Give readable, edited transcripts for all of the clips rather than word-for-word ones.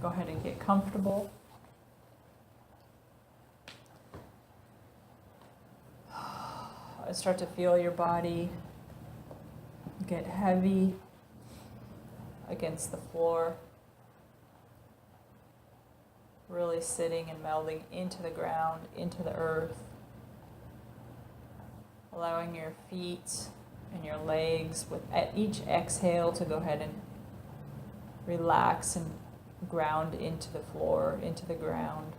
Go ahead and get comfortable. Start to feel your body get heavy against the floor. Really sitting and melding into the ground, into the earth. Allowing your feet and your legs at each exhale to go ahead and relax and ground into the floor, into the ground,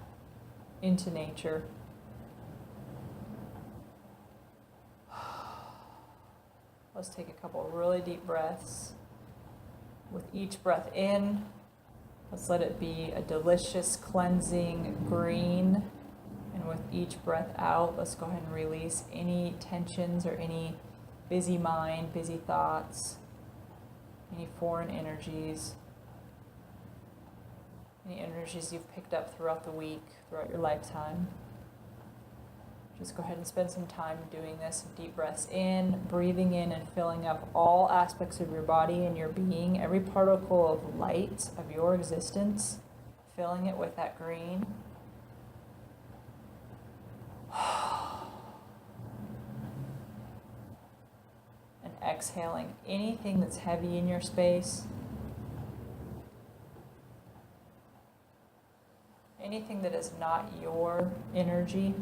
into nature. Let's take a couple of really deep breaths. With each breath in, let's let it be a delicious, cleansing green. And with each breath out, let's go ahead and release any tensions or any busy mind, busy thoughts, any foreign energies, any energies you've picked up throughout the week, throughout your lifetime. Just go ahead and spend some time doing this. Deep breaths in, breathing in and filling up all aspects of your body and your being, every particle of light of your existence, filling it with that green. And exhaling anything that's heavy in your space. Anything that is not your energy.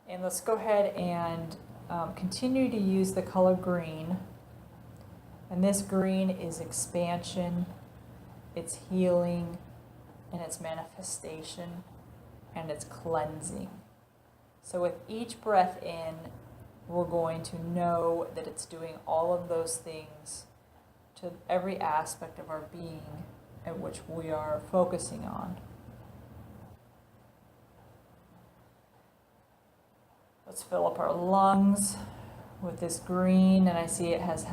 And let's go ahead and continue to use the color green. And this green is expansion, it's healing, and it's manifestation, and it's cleansing. So with each breath in, we're going to know that it's doing all of those things to every aspect of our being at which we are focusing on. Let's fill up our lungs with this green, and I see it has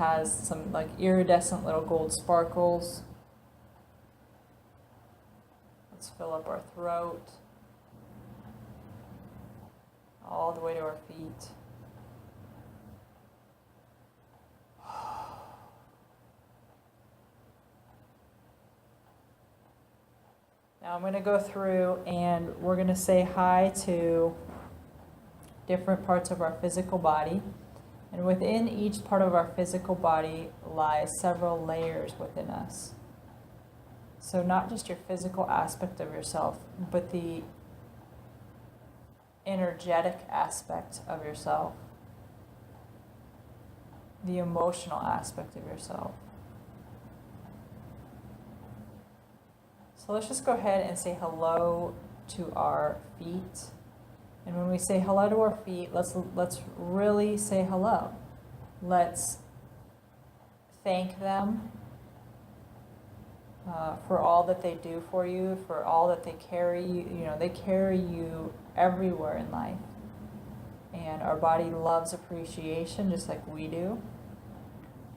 some like iridescent little gold sparkles. Let's fill up our throat, all the way to our feet. Now I'm going to go through and we're going to say hi to different parts of our physical body. And within each part of our physical body lies several layers within us. So not just your physical aspect of yourself, but the energetic aspect of yourself, the emotional aspect of yourself. So let's just go ahead and say hello to our feet. And when we say hello to our feet, let's really say hello. Let's thank them for all that they do for you, for all that they carry you. You know, they carry you everywhere in life. And our body loves appreciation just like we do.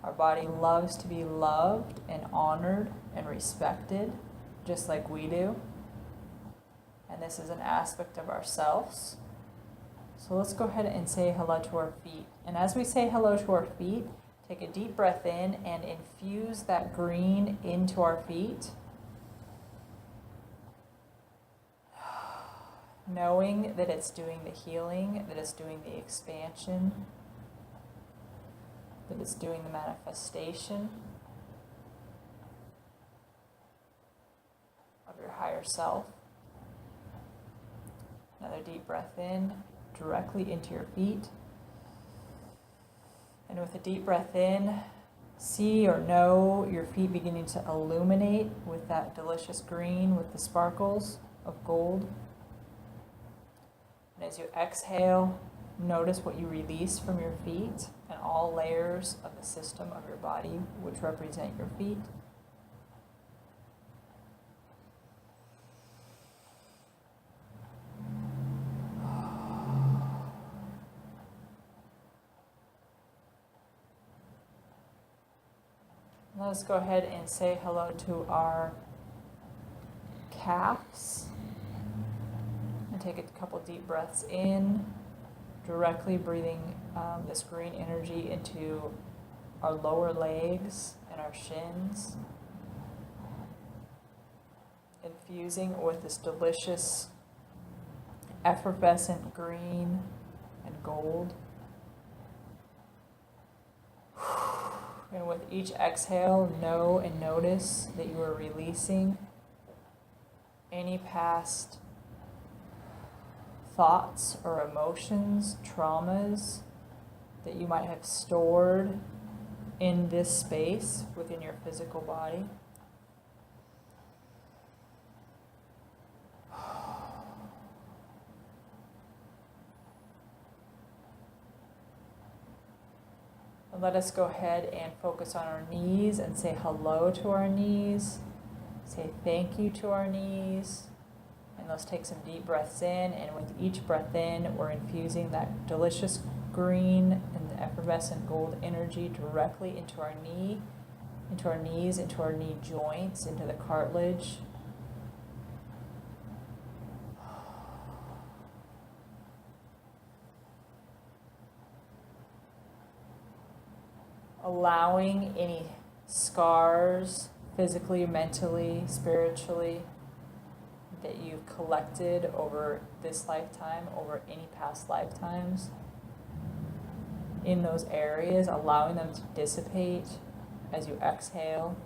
Our body loves to be loved and honored and respected just like we do. And this is an aspect of ourselves. So let's go ahead and say hello to our feet. And as we say hello to our feet, take a deep breath in and infuse that green into our feet. Knowing that it's doing the healing, that it's doing the expansion, that it's doing the manifestation of your higher self. Another deep breath in, directly into your feet. And with a deep breath in, see or know your feet beginning to illuminate with that delicious green, with the sparkles of gold. And as you exhale, notice what you release from your feet and all layers of the system of your body, which represent your feet. Let's go ahead and say hello to our calves. And take a couple deep breaths in, directly breathing this green energy into our lower legs and our shins. Infusing with this delicious effervescent green and gold. And with each exhale, know and notice that you are releasing any past thoughts or emotions, traumas that you might have stored in this space within your physical body. And let us go ahead and focus on our knees and say hello to our knees. Say thank you to our knees. And let's take some deep breaths in. And with each breath in, we're infusing that delicious green and the effervescent gold energy directly into our knee, into our knees, into our knee joints, into the cartilage. Allowing any scars, physically, mentally, spiritually, that you've collected over this lifetime, over any past lifetimes, in those areas, allowing them to dissipate as you exhale.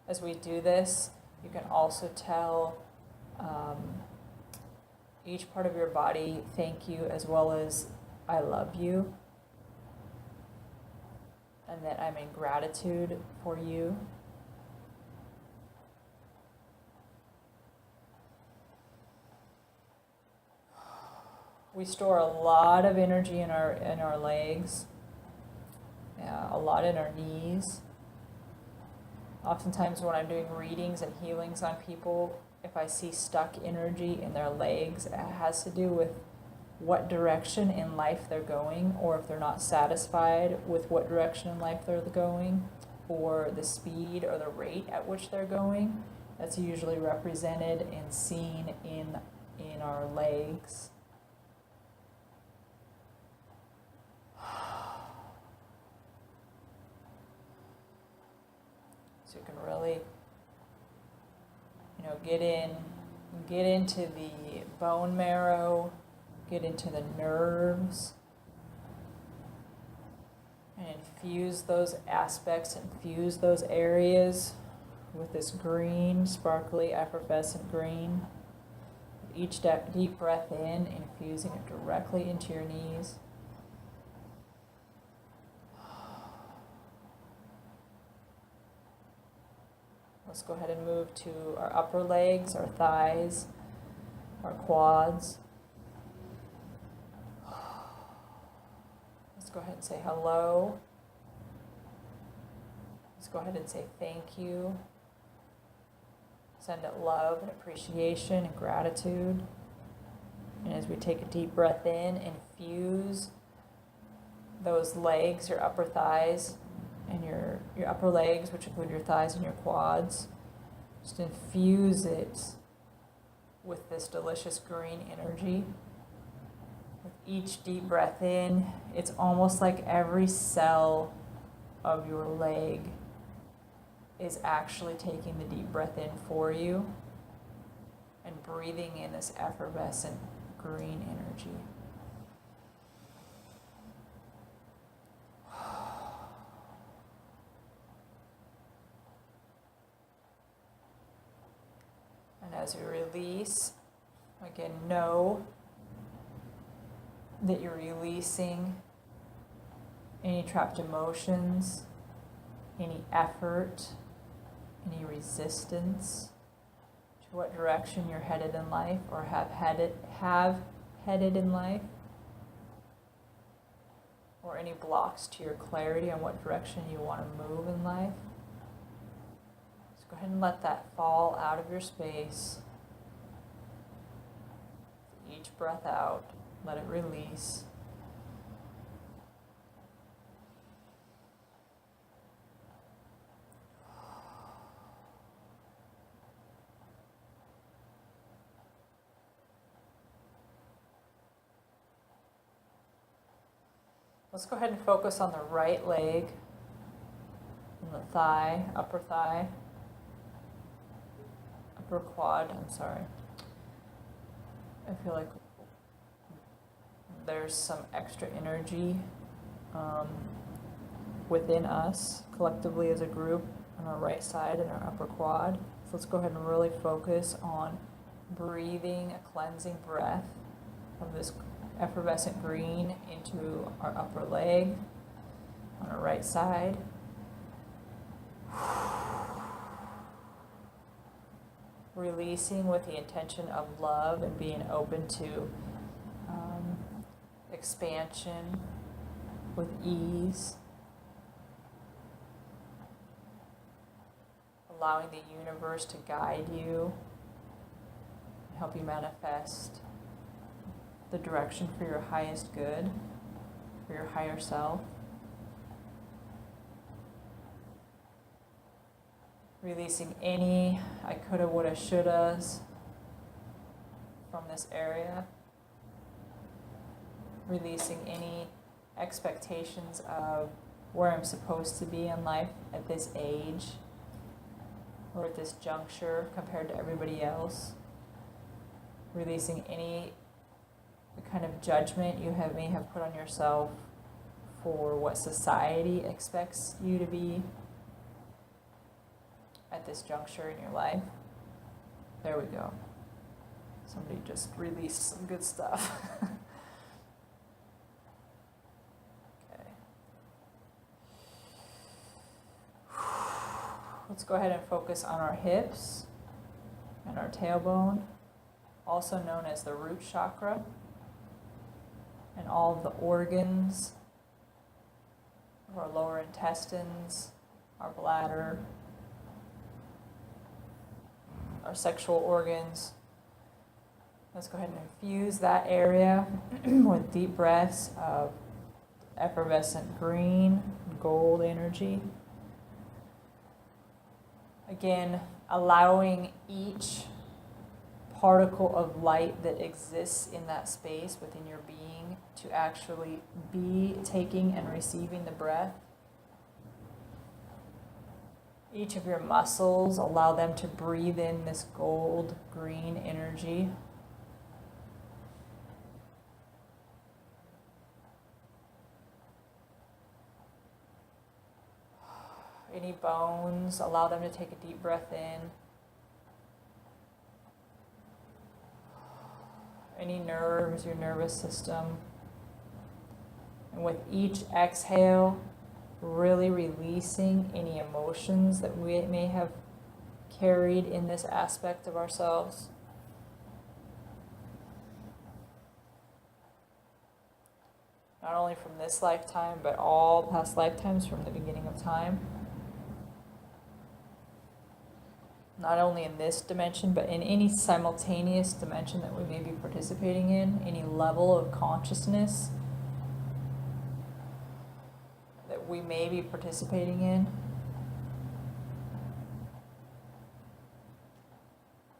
As we do this, you can also tell each part of your body thank you, as well as I love you, and that I'm in gratitude for you. We store a lot of energy in our legs, a lot in our knees. Oftentimes when I'm doing readings and healings on people, if I see stuck energy in their legs, it has to do with what direction in life they're going, or if they're not satisfied with what direction in life they're going, or the speed or the rate at which they're going. That's usually represented and seen in our legs. So you can really, get into the bone marrow, get into the nerves, and infuse those aspects, infuse those areas with this green, sparkly, effervescent green. Each deep breath in, infusing it directly into your knees. Let's go ahead and move to our upper legs, our thighs, our quads. Let's go ahead and say hello. Let's go ahead and say thank you. Send it love and appreciation and gratitude. And as we take a deep breath in, infuse those legs, your upper thighs, and your upper legs, which include your thighs and your quads. Just infuse it with this delicious green energy. With each deep breath in, it's almost like every cell of your leg is actually taking the deep breath in for you and breathing in this effervescent green energy. And as you release, again, know that you're releasing any trapped emotions, any effort, any resistance to what direction you're headed in life, or have headed in life, or any blocks to your clarity on what direction you want to move in life. Go ahead and let that fall out of your space. Each breath out. Let it release. Let's go ahead and focus on the right leg, and the thigh, upper quad, I'm sorry. I feel like there's some extra energy within us, collectively as a group, on our right side and our upper quad. So let's go ahead and really focus on breathing a cleansing breath of this effervescent green into our upper leg on our right side. Releasing with the intention of love and being open to expansion with ease. Allowing the universe to guide you, help you manifest the direction for your highest good, for your higher self. Releasing any I coulda, woulda, shouldas from this area. Releasing any expectations of where I'm supposed to be in life at this age or at this juncture compared to everybody else. Releasing any kind of judgment you may have put on yourself for what society expects you to be at this juncture in your life. There we go. Somebody just released some good stuff. Okay. Let's go ahead and focus on our hips and our tailbone, also known as the root chakra, and all of the organs of our lower intestines, our bladder, our sexual organs. Let's go ahead and infuse that area with deep breaths of effervescent green, gold energy. Again, allowing each particle of light that exists in that space within your being to actually be taking and receiving the breath. Each of your muscles, allow them to breathe in this gold, green energy. Any bones, allow them to take a deep breath in. Any nerves, your nervous system. And with each exhale, really releasing any emotions that we may have carried in this aspect of ourselves. Not only from this lifetime, but all past lifetimes from the beginning of time. Not only in this dimension, but in any simultaneous dimension that we may be participating in, any level of consciousness that we may be participating in.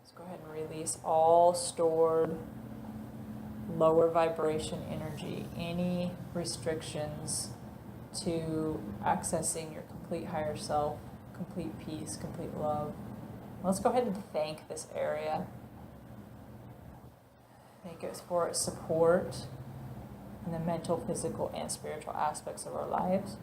Let's go ahead and release all stored lower vibration energy, any restrictions to accessing your complete higher self, complete peace, complete love. Let's go ahead and thank this area. Thank it for its support in the mental, physical, and spiritual aspects of our lives.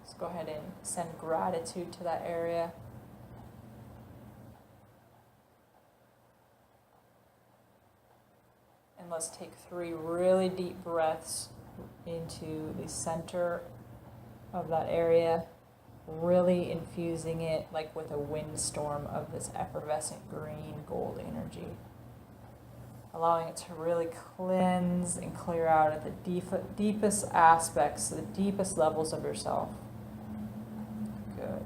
Let's go ahead and send gratitude to that area. And let's take 3 really deep breaths into the center of that area, really infusing it like with a windstorm of this effervescent green gold energy, allowing it to really cleanse and clear out at the deepest aspects, the deepest levels of yourself. Good.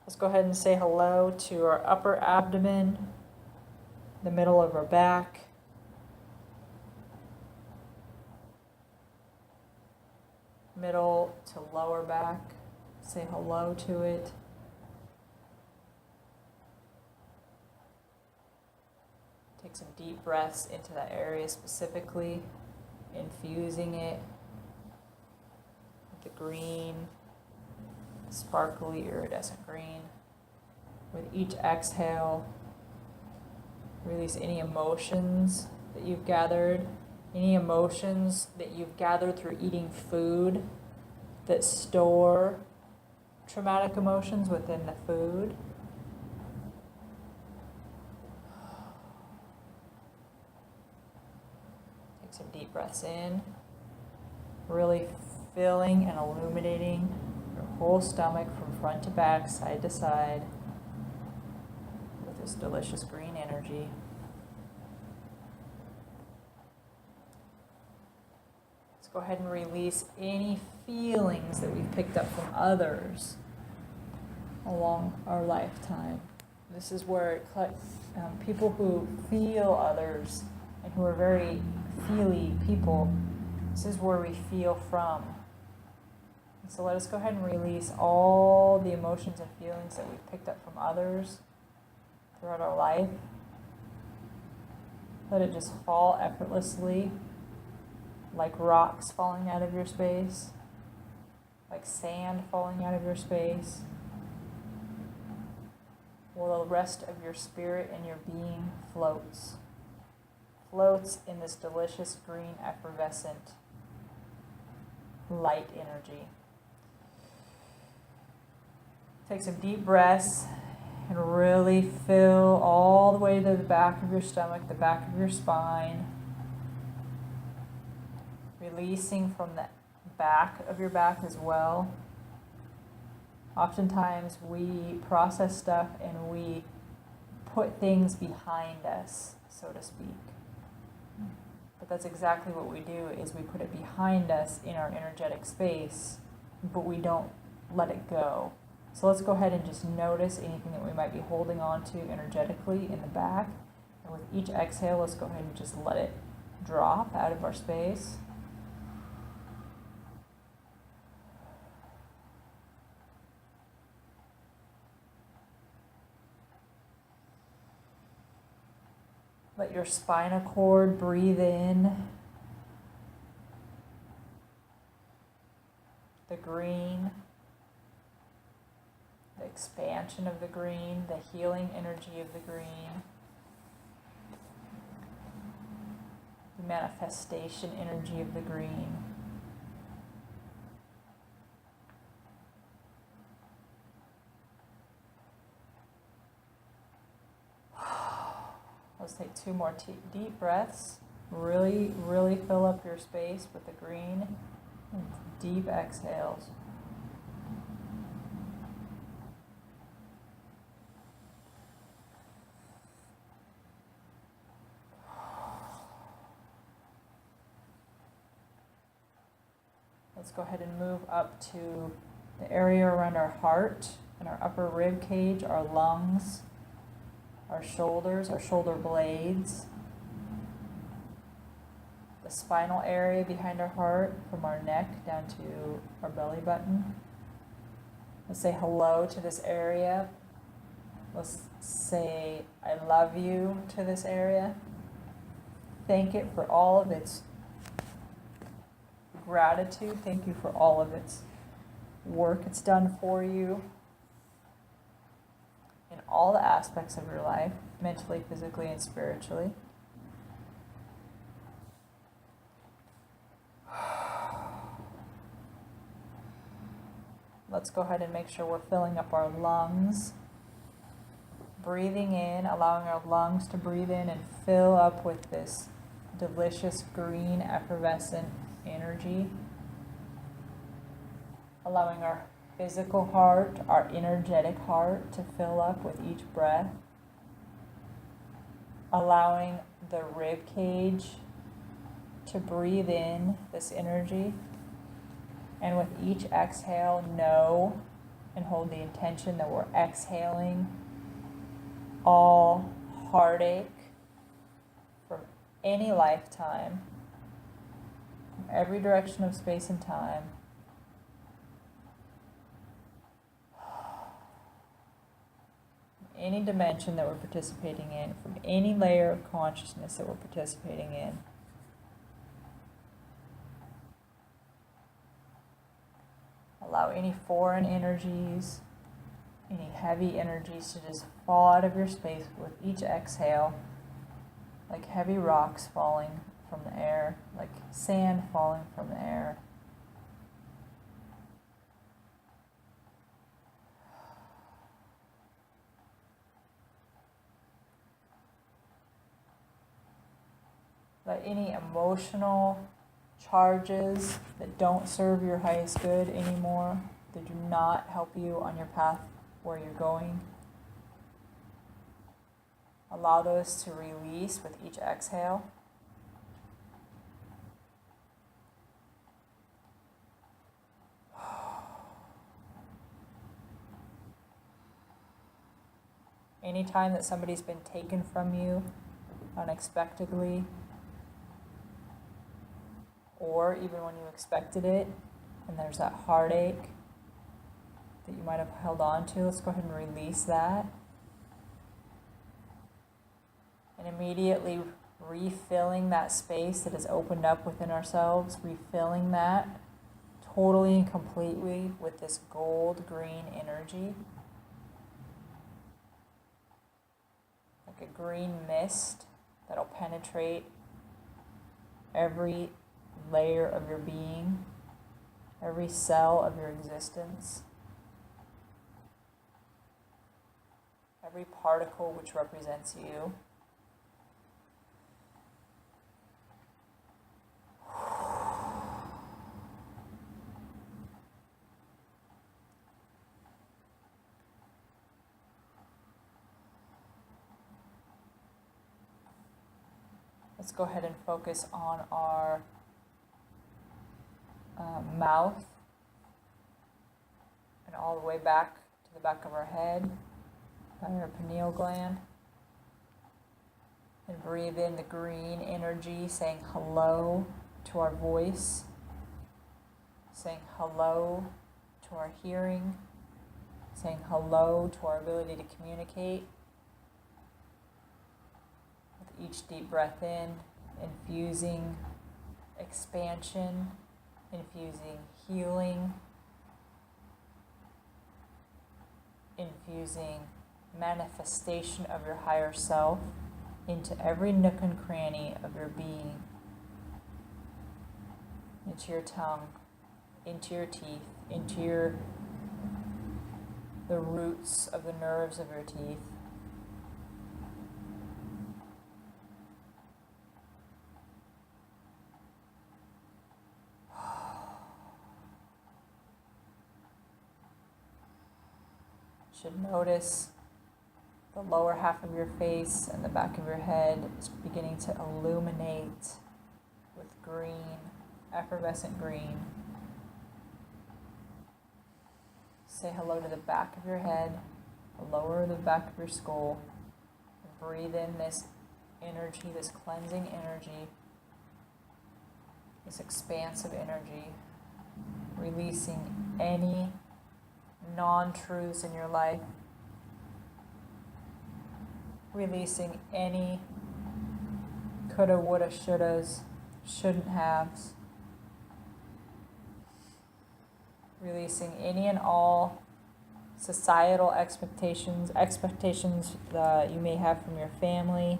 Let's go ahead and say hello to our upper abdomen, the middle of our back, middle to lower back. Say hello to it. Take some deep breaths into that area specifically, infusing it with the green, sparkly iridescent green. With each exhale, release any emotions that you've gathered, any emotions that you've gathered through eating food that store traumatic emotions within the food. Take some deep breaths in, really filling and illuminating your whole stomach from front to back, side to side, with this delicious green energy. Let's go ahead and release any feelings that we've picked up from others along our lifetime. This is where people who feel others and who are very feely people, this is where we feel from. And so let us go ahead and release all the emotions and feelings that we've picked up from others throughout our life. Let it just fall effortlessly, like rocks falling out of your space, like sand falling out of your space. While the rest of your spirit and your being floats in this delicious green effervescent light energy. Take some deep breaths and really fill all the way to the back of your stomach, the back of your spine, releasing from the back of your back as well. Oftentimes we process stuff and we put things behind us, so to speak. But that's exactly what we do, is we put it behind us in our energetic space, but we don't let it go. So let's go ahead and just notice anything that we might be holding on to energetically in the back. And with each exhale, let's go ahead and just let it drop out of our space. Let your spinal cord breathe in the green, the expansion of the green, the healing energy of the green, the manifestation energy of the green. Let's take two more deep breaths. Really, really fill up your space with the green and deep exhales. Let's go ahead and move up to the area around our heart and our upper rib cage, our lungs, our shoulders, our shoulder blades, the spinal area behind our heart, from our neck down to our belly button. Let's say hello to this area. Let's say I love you to this area. Thank it for all of its gratitude. Thank you for all of its work it's done for you in all the aspects of your life, mentally, physically, and spiritually. Let's go ahead and make sure we're filling up our lungs. Breathing in, allowing our lungs to breathe in and fill up with this delicious green effervescent energy. Allowing our physical heart, our energetic heart, to fill up with each breath. Allowing the rib cage to breathe in this energy. And with each exhale, know and hold the intention that we're exhaling all heartache from any lifetime, from every direction of space and time, any dimension that we're participating in, from any layer of consciousness that we're participating in. Allow any foreign energies, any heavy energies to just fall out of your space with each exhale, like heavy rocks falling from the air, like sand falling from the air. Let any emotional charges that don't serve your highest good anymore, that do not help you on your path where you're going, allow those to release with each exhale. Anytime that somebody's been taken from you unexpectedly, or even when you expected it, and there's that heartache that you might have held on to, let's go ahead and release that. And immediately refilling that space that has opened up within ourselves, refilling that totally and completely with this gold-green energy. Like a green mist that'll penetrate every layer of your being, every cell of your existence, every particle which represents you. Let's go ahead and focus on our mouth and all the way back to the back of our head, by our pineal gland. And breathe in the green energy, saying hello to our voice, saying hello to our hearing, saying hello to our ability to communicate. With each deep breath in, infusing expansion, infusing healing, infusing manifestation of your higher self into every nook and cranny of your being, into your tongue, into your teeth, into the roots of the nerves of your teeth. Should notice the lower half of your face and the back of your head is beginning to illuminate with green, effervescent green. Say hello to the back of your head, the lower of the back of your skull. And breathe in this energy, this cleansing energy, this expansive energy, releasing any non-truths in your life, releasing any coulda, woulda, shouldas, shouldn't haves, releasing any and all societal expectations that you may have from your family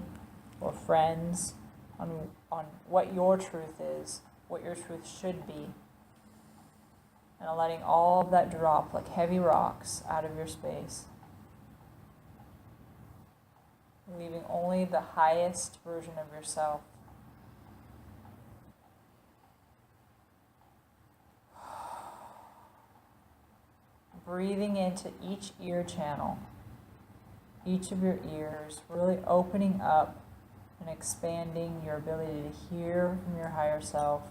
or friends on what your truth is, what your truth should be. And letting all of that drop like heavy rocks out of your space. Leaving only the highest version of yourself. Breathing into each ear channel, each of your ears, really opening up and expanding your ability to hear from your higher self.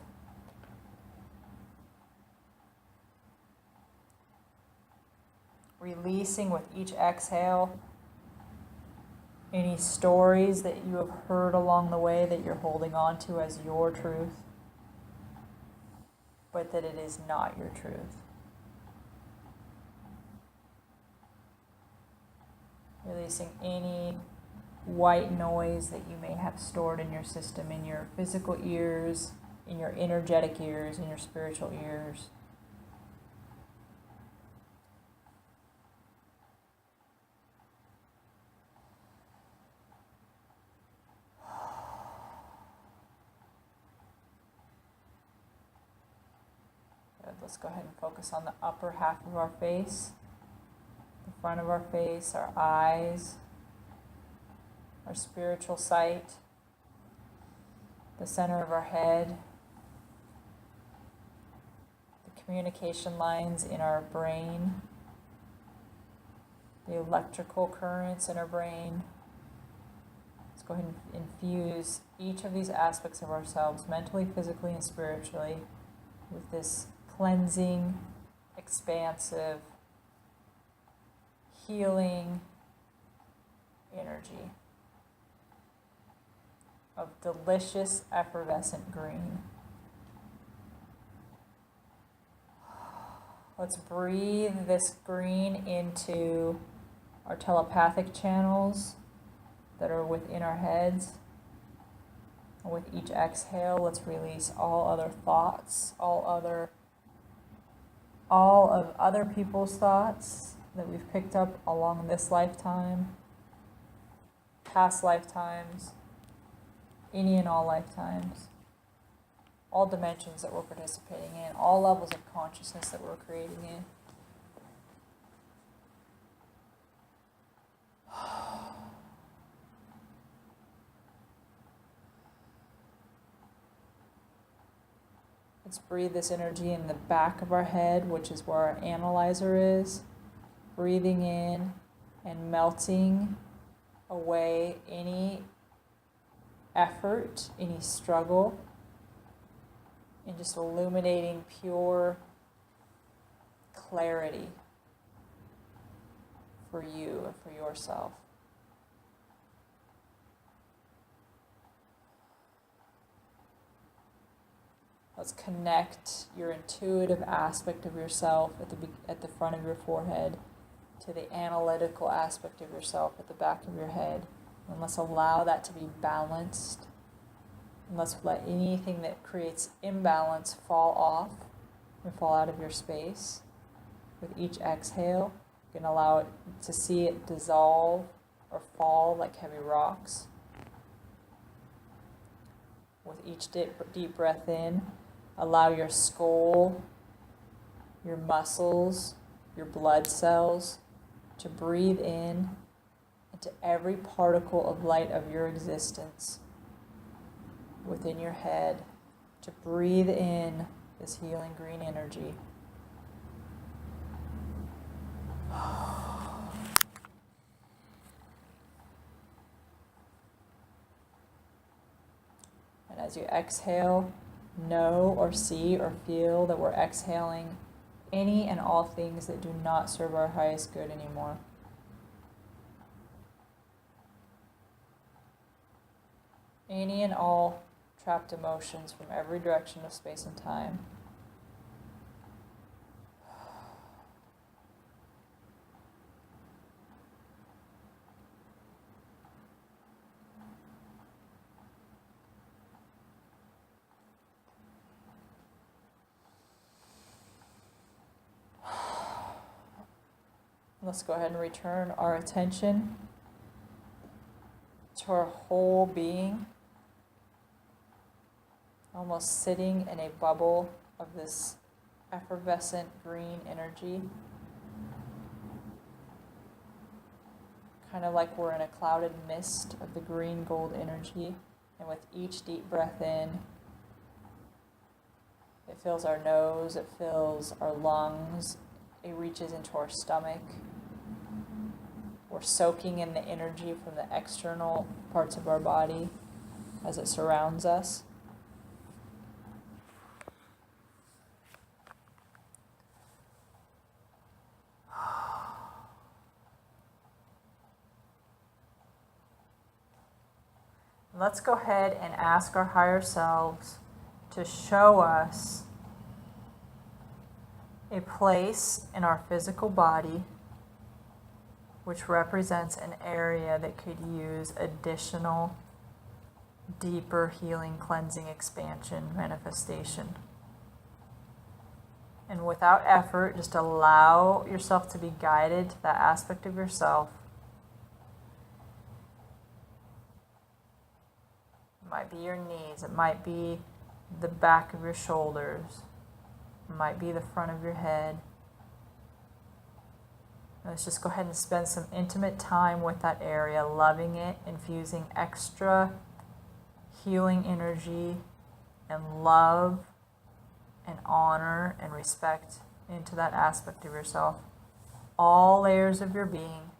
releasing with each exhale any stories that you have heard along the way that you're holding on to as your truth, but that it is not your truth. Releasing any white noise that you may have stored in your system, in your physical ears, in your energetic ears, in your spiritual ears. Good. Let's go ahead and focus on the upper half of our face, the front of our face, our eyes, our spiritual sight, the center of our head, the communication lines in our brain, the electrical currents in our brain. Let's go ahead and infuse each of these aspects of ourselves, mentally, physically, and spiritually, with this cleansing, expansive, healing energy of delicious, effervescent green. Let's breathe this green into our telepathic channels that are within our heads. And with each exhale, let's release all other thoughts, all of other people's thoughts that we've picked up along this lifetime, past lifetimes, any and all lifetimes, all dimensions that we're participating in, all levels of consciousness that we're creating in. Let's breathe this energy in the back of our head, which is where our analyzer is. Breathing in and melting away any effort, any struggle, and just illuminating pure clarity for you and for yourself. Let's connect your intuitive aspect of yourself at the front of your forehead to the analytical aspect of yourself at the back of your head. And let's allow that to be balanced. And let's let anything that creates imbalance fall off and fall out of your space. With each exhale, you can allow it to see it dissolve or fall like heavy rocks. With each deep breath in, allow your skull, your muscles, your blood cells to breathe in into every particle of light of your existence within your head, to breathe in this healing green energy. And as you exhale, know or see or feel that we're exhaling any and all things that do not serve our highest good anymore. Any and all trapped emotions from every direction of space and time. Let's go ahead and return our attention to our whole being, almost sitting in a bubble of this effervescent green energy. Kind of like we're in a clouded mist of the green gold energy. And with each deep breath in, it fills our nose, it fills our lungs, it reaches into our stomach. We're soaking in the energy from the external parts of our body as it surrounds us. let's go ahead and ask our higher selves to show us a place in our physical body which represents an area that could use additional, deeper healing, cleansing, expansion, manifestation. And without effort, just allow yourself to be guided to that aspect of yourself. It might be your knees, it might be the back of your shoulders, it might be the front of your head. Let's just go ahead and spend some intimate time with that area, loving it, infusing extra healing energy and love and honor and respect into that aspect of yourself. All layers of your being.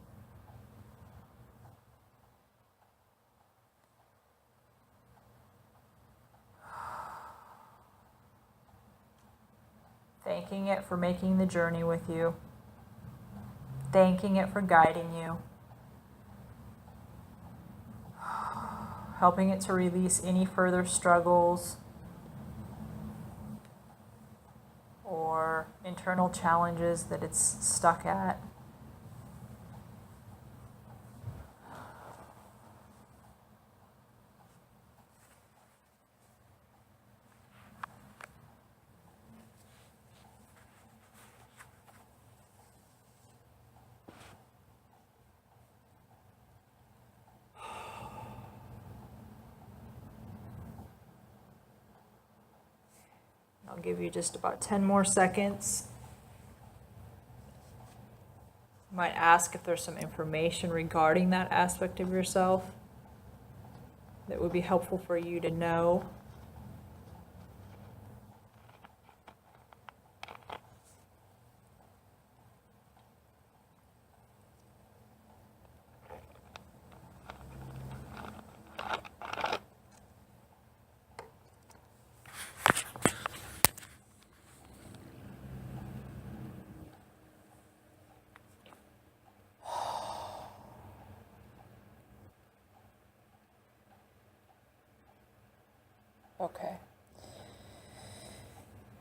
Thanking it for making the journey with you. Thanking it for guiding you. Helping it to release any further struggles or internal challenges that it's stuck at. I'll give you just about 10 more seconds. You might ask if there's some information regarding that aspect of yourself that would be helpful for you to know. Okay.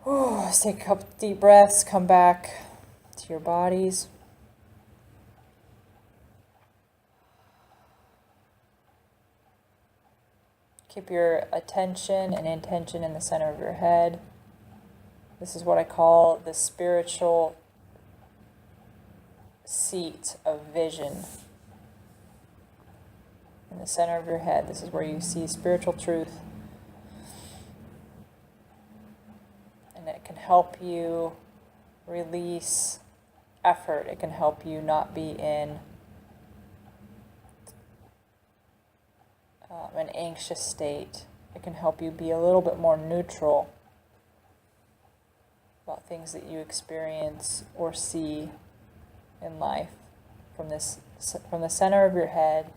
Let's take a couple deep breaths, come back to your bodies. Keep your attention and intention in the center of your head. This is what I call the spiritual seat of vision. In the center of your head, this is where you see spiritual truth. And it can help you release effort. It can help you not be in an anxious state. It can help you be a little bit more neutral about things that you experience or see in life. From the center of your head,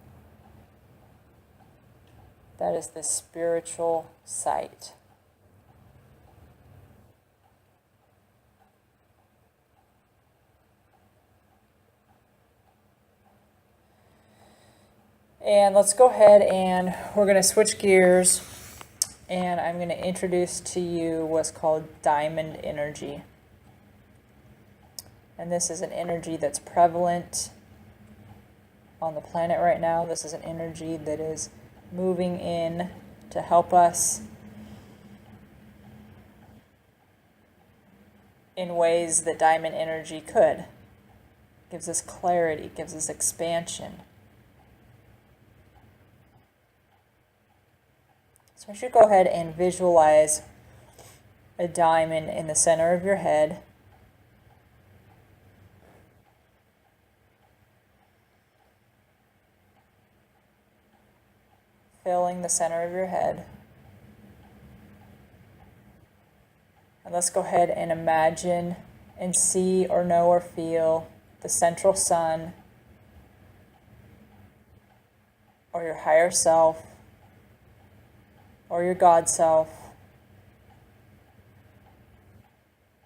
that is the spiritual sight. And let's go ahead and we're going to switch gears, and I'm going to introduce to you what's called diamond energy. And this is an energy that's prevalent on the planet right now. This is an energy that is moving in to help us in ways that diamond energy could. Gives us clarity, gives us expansion. So you should go ahead and visualize a diamond in the center of your head. Filling the center of your head. And let's go ahead and imagine and see or know or feel the central sun or your higher self or your God self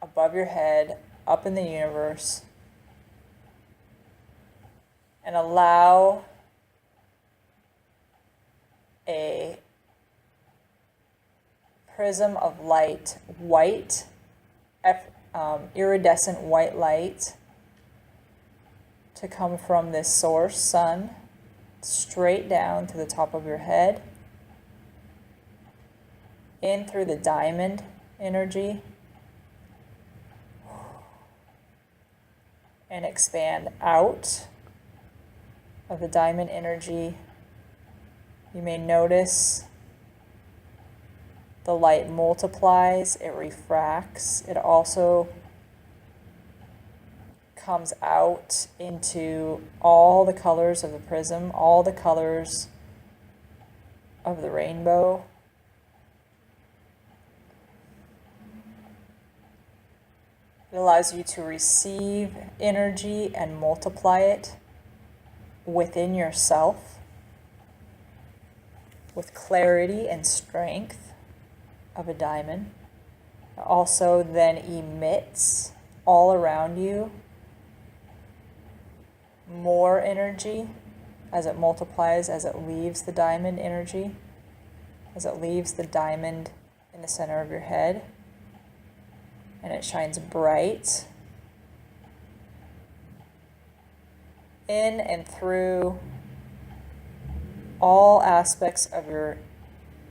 above your head, up in the universe, and allow a prism of light, white, iridescent white light to come from this source, sun, straight down to the top of your head, in through the diamond energy, and expand out of the diamond energy. You may notice the light multiplies, it refracts, it also comes out into all the colors of the prism, all the colors of the rainbow. It allows you to receive energy and multiply it within yourself with clarity and strength of a diamond. It also then emits all around you more energy as it multiplies, as it leaves the diamond energy, as it leaves the diamond in the center of your head, and it shines bright in and through all aspects of your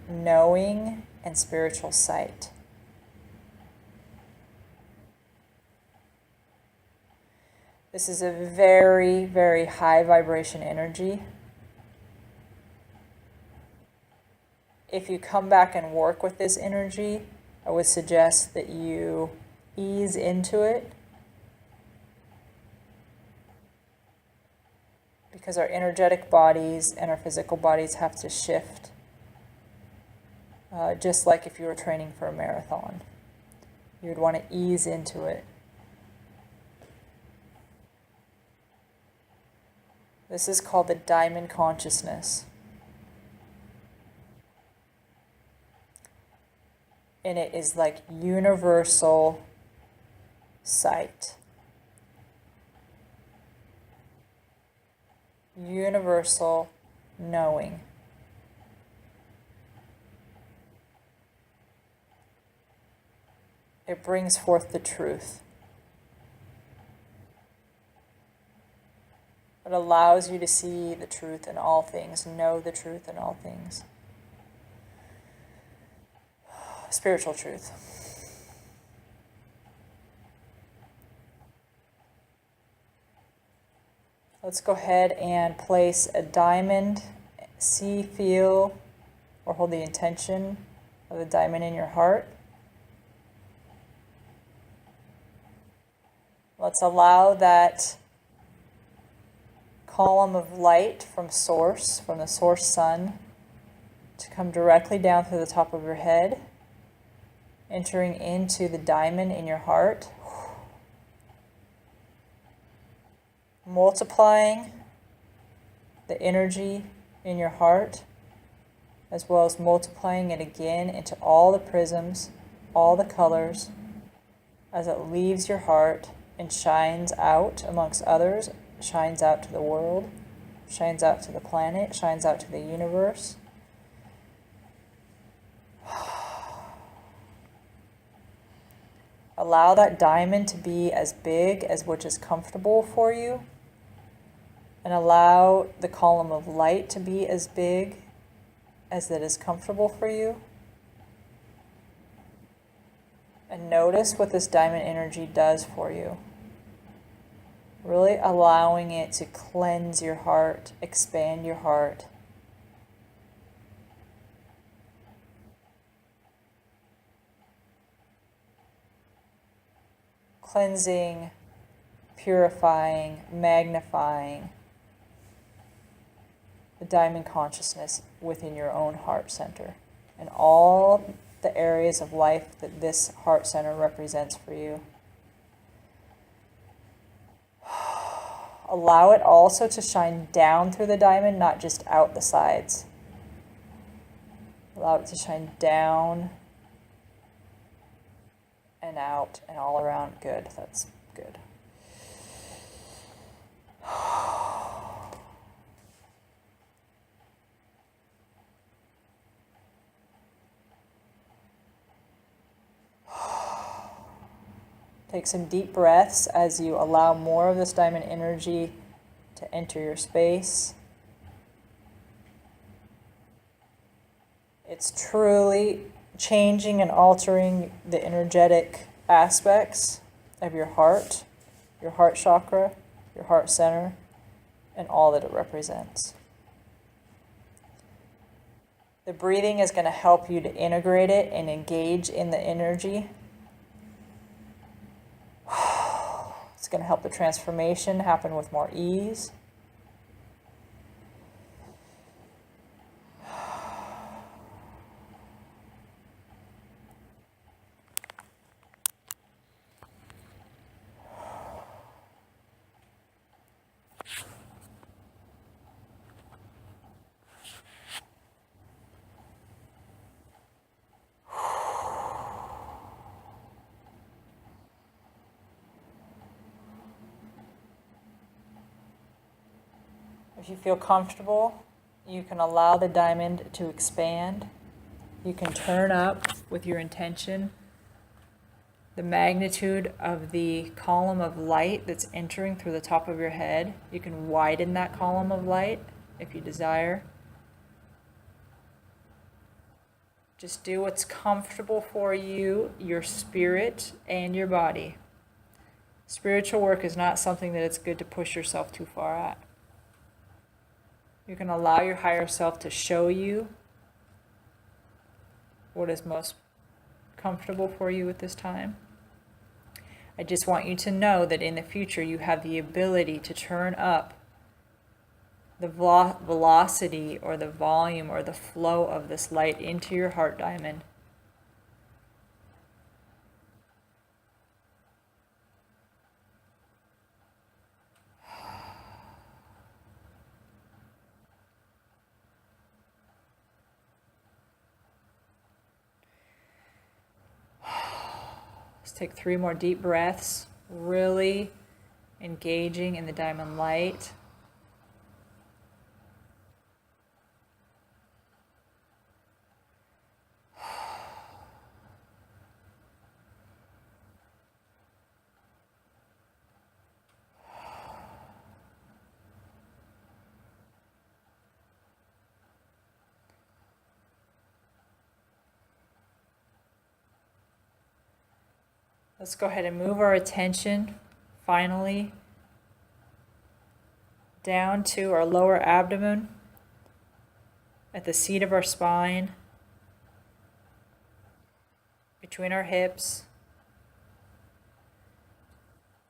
knowing and spiritual sight. This is a very, very high vibration energy. If you come back and work with this energy, I would suggest that you ease into it, because our energetic bodies and our physical bodies have to shift, just like if you were training for a marathon. You would want to ease into it. This is called the diamond consciousness. And it is like universal sight. Universal knowing. It brings forth the truth. It allows you to see the truth in all things, know the truth in all things. Spiritual truth. Let's go ahead and place a diamond, see, feel, or hold the intention of the diamond in your heart. Let's allow that column of light from source, from the source sun, to come directly down through the top of your head, entering into the diamond in your heart, multiplying the energy in your heart, as well as multiplying it again into all the prisms, all the colors, as it leaves your heart and shines out amongst others, shines out to the world, shines out to the planet, shines out to the universe. Allow that diamond to be as big as which is comfortable for you, and allow the column of light to be as big as that is comfortable for you. And notice what this diamond energy does for you. Really allowing it to cleanse your heart, expand your heart. Cleansing, purifying, magnifying the diamond consciousness within your own heart center and all the areas of life that this heart center represents for you. Allow it also to shine down through the diamond, not just out the sides. Allow it to shine down and out and all around. Good. That's good. Take some deep breaths as you allow more of this diamond energy to enter your space. It's truly changing and altering the energetic aspects of your heart chakra, your heart center, and all that it represents. The breathing is going to help you to integrate it and engage in the energy. It's going to help the transformation happen with more ease. If you feel comfortable, you can allow the diamond to expand. You can turn up with your intention the magnitude of the column of light that's entering through the top of your head. You can widen that column of light if you desire. Just do what's comfortable for you, your spirit, and your body. Spiritual work is not something that it's good to push yourself too far at. You can allow your higher self to show you what is most comfortable for you at this time. I just want you to know that in the future you have the ability to turn up the velocity or the volume or the flow of this light into your heart diamond. Let's take 3 more deep breaths, really engaging in the diamond light. Let's go ahead and move our attention, finally, down to our lower abdomen, at the seat of our spine, between our hips.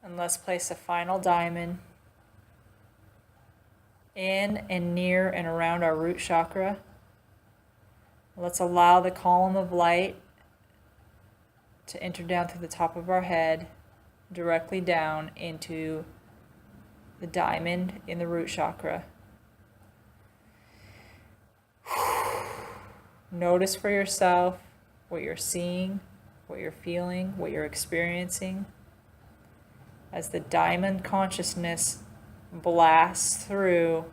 And let's place a final diamond in and near and around our root chakra. Let's allow the column of light to enter down through the top of our head, directly down into the diamond in the root chakra. Notice for yourself what you're seeing, what you're feeling, what you're experiencing as the diamond consciousness blasts through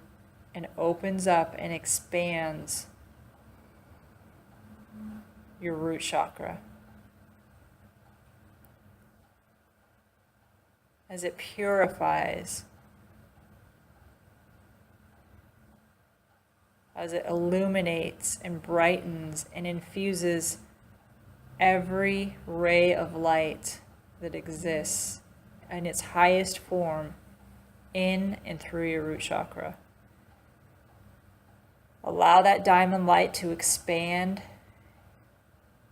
and opens up and expands your root chakra. As it purifies, as it illuminates and brightens and infuses every ray of light that exists in its highest form in and through your root chakra. Allow that diamond light to expand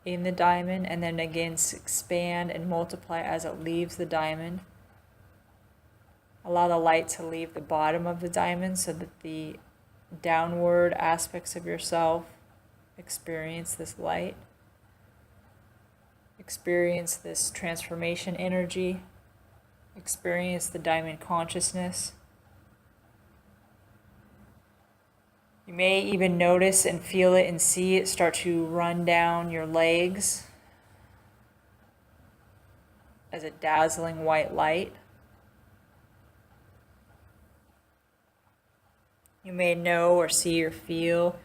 in the diamond and then again expand and multiply as it leaves the diamond. Allow the light to leave the bottom of the diamond so that the downward aspects of yourself experience this light, experience this transformation energy, experience the diamond consciousness. You may even notice and feel it and see it start to run down your legs as a dazzling white light. You may know or see or feel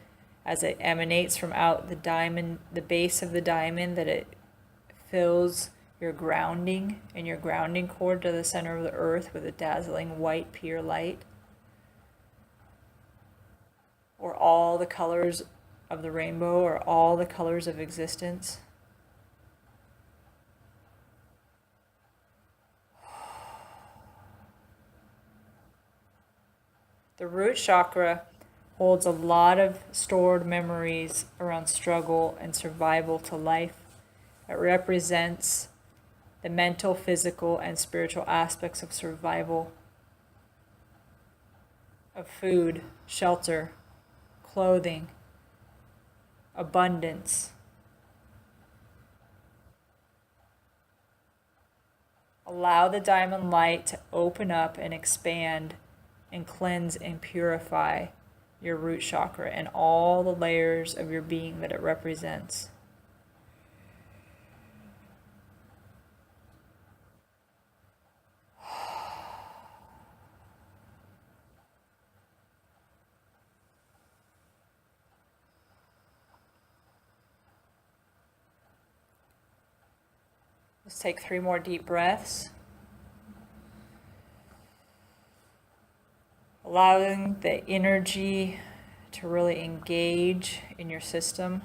as it emanates from out the diamond, the base of the diamond, that it fills your grounding and your grounding cord to the center of the earth with a dazzling white pure light, or all the colors of the rainbow, or all the colors of existence. The root chakra holds a lot of stored memories around struggle and survival to life. It represents the mental, physical, and spiritual aspects of survival, of food, shelter, clothing, abundance. Allow the diamond light to open up and expand and cleanse and purify your root chakra and all the layers of your being that it represents. Let's take 3 more deep breaths. Allowing the energy to really engage in your system.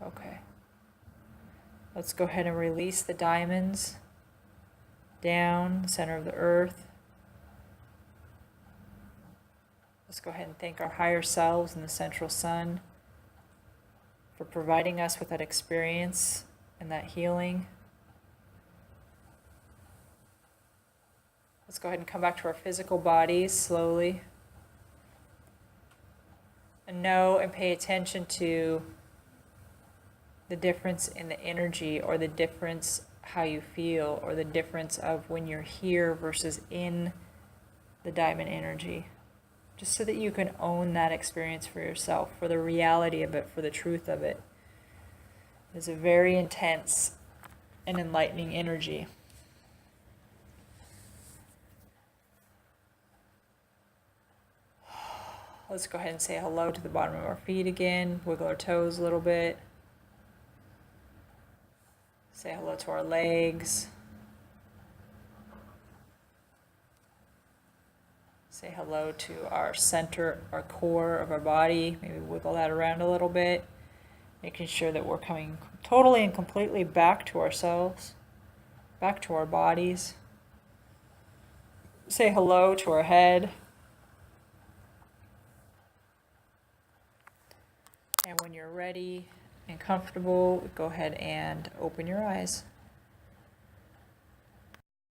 Okay. Let's go ahead and release the diamonds down the center of the earth. Let's go ahead and thank our higher selves and the central sun for providing us with that experience and that healing. Let's go ahead and come back to our physical bodies slowly. And know and pay attention to the difference in the energy, or the difference how you feel, or the difference of when you're here versus in the diamond energy. Just so that you can own that experience for yourself, for the reality of it, for the truth of it. It's a very intense and enlightening energy. Let's go ahead and say hello to the bottom of our feet again. Wiggle our toes a little bit. Say hello to our legs. Say hello to our center, our core of our body. Maybe wiggle that around a little bit. Making sure that we're coming totally and completely back to ourselves, back to our bodies. Say hello to our head. And when you're ready and comfortable, go ahead and open your eyes.